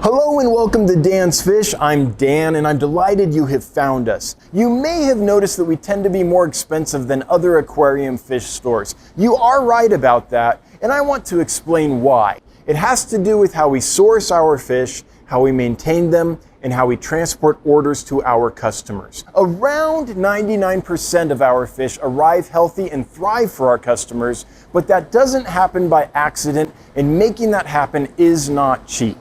Hello and welcome to Dan's Fish. I'm Dan and I'm delighted you have found us. You may have noticed that we tend to be more expensive than other aquarium fish stores. You are right about that, and I want to explain why. It has to do with how we source our fish, how we maintain them, and how we transport orders to our customers. Around 99% of our fish arrive healthy and thrive for our customers, but that doesn't happen by accident, and making that happen is not cheap.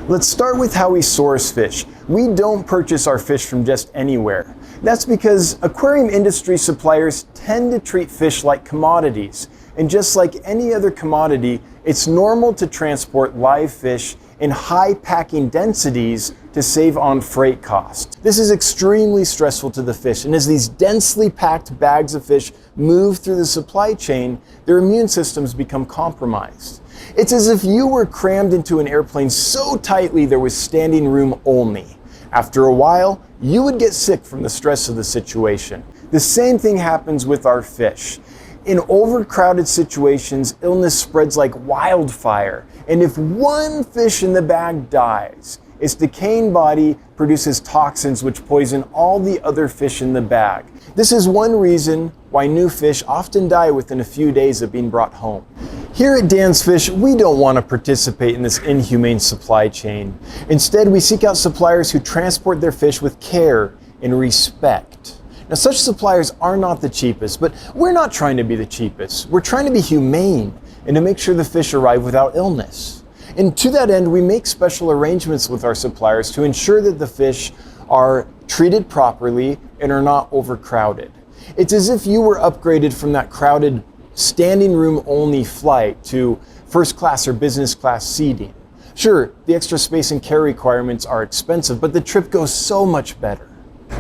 Let's start with how we source fish. We don't purchase our fish from just anywhere. That's because aquarium industry suppliers tend to treat fish like commodities. And just like any other commodity, it's normal to transport live fish in high packing densities to save on freight costs. This is extremely stressful to the fish, and as these densely packed bags of fish move through the supply chain, their immune systems become compromised. It's as if you were crammed into an airplane so tightly there was standing room only. After a while, you would get sick from the stress of the situation. The same thing happens with our fish. In overcrowded situations, illness spreads like wildfire, and if one fish in the bag dies, its decaying body produces toxins which poison all the other fish in the bag. This is one reason why new fish often die within a few days of being brought home. Here at Dan's Fish, we don't want to participate in this inhumane supply chain. Instead, we seek out suppliers who transport their fish with care and respect. Now, such suppliers are not the cheapest, but we're not trying to be the cheapest. We're trying to be humane and to make sure the fish arrive without illness. And to that end, we make special arrangements with our suppliers to ensure that the fish are treated properly and are not overcrowded. It's as if you were upgraded from that crowded standing room only flight to first class or business class seating. Sure, the extra space and care requirements are expensive, but the trip goes so much better.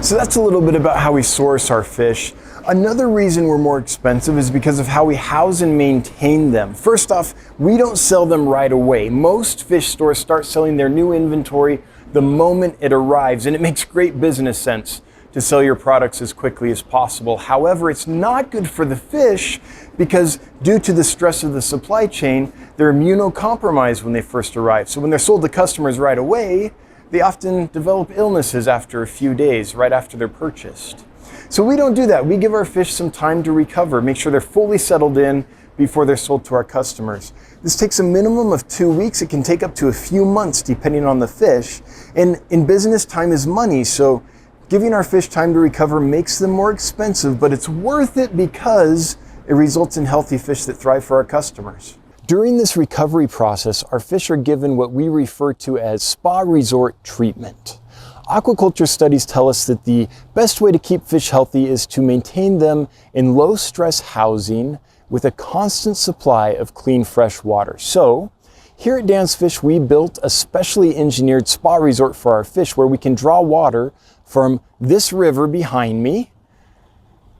So that's a little bit about how we source our fish. Another reason we're more expensive is because of how we house and maintain them. First off, we don't sell them right away. Most fish stores start selling their new inventory the moment it arrives, and it makes great business sense to sell your products as quickly as possible. However, it's not good for the fish because due to the stress of the supply chain, they're immunocompromised when they first arrive. So when they're sold to customers right away, they often develop illnesses after a few days, right after they're purchased. So we don't do that. We give our fish some time to recover, make sure they're fully settled in before they're sold to our customers. This takes a minimum of 2 weeks. It can take up to a few months depending on the fish. And in business, time is money. So giving our fish time to recover makes them more expensive, but it's worth it because it results in healthy fish that thrive for our customers. During this recovery process, our fish are given what we refer to as spa resort treatment. Aquaculture studies tell us that the best way to keep fish healthy is to maintain them in low stress housing with a constant supply of clean fresh water. So here at Dan's Fish, we built a specially engineered spa resort for our fish where we can draw water from this river behind me,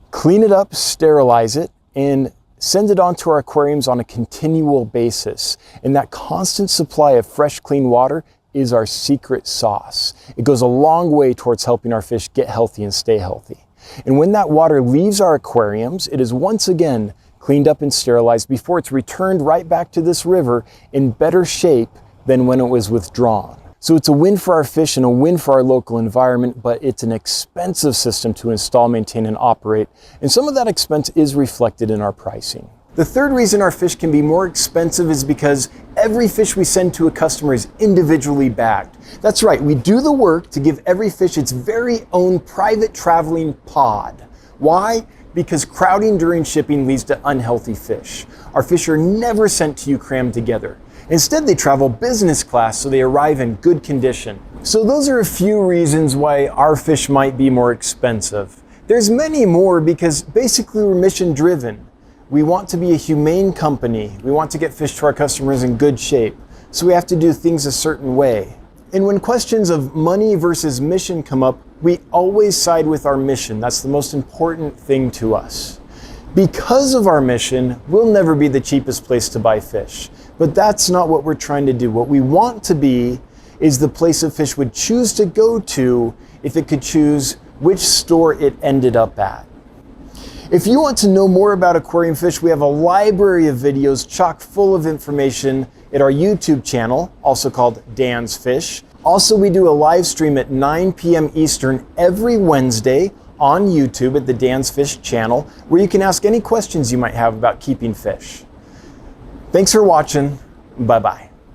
clean it up, sterilize it, and send it onto our aquariums on a continual basis. And that constant supply of fresh, clean water is our secret sauce. It goes a long way towards helping our fish get healthy and stay healthy. And when that water leaves our aquariums, it is once again cleaned up and sterilized before it's returned right back to this river in better shape than when it was withdrawn. So it's a win for our fish and a win for our local environment, but it's an expensive system to install, maintain, and operate. And some of that expense is reflected in our pricing. The third reason our fish can be more expensive is because every fish we send to a customer is individually bagged. That's right, we do the work to give every fish its very own private traveling pod. Why? Because crowding during shipping leads to unhealthy fish. Our fish are never sent to you crammed together. Instead, they travel business class so they arrive in good condition. So those are a few reasons why our fish might be more expensive. There's many more because basically we're mission driven. We want to be a humane company. We want to get fish to our customers in good shape. So we have to do things a certain way. And when questions of money versus mission come up, we always side with our mission. That's the most important thing to us. Because of our mission, we'll never be the cheapest place to buy fish. But that's not what we're trying to do. What we want to be is the place a fish would choose to go to if it could choose which store it ended up at. If you want to know more about aquarium fish, we have a library of videos chock full of information at our YouTube channel, also called Dan's Fish. Also, we do a live stream at 9 p.m. Eastern every Wednesday on YouTube at the Dan's Fish channel, where you can ask any questions you might have about keeping fish. Thanks for watching. Bye-bye.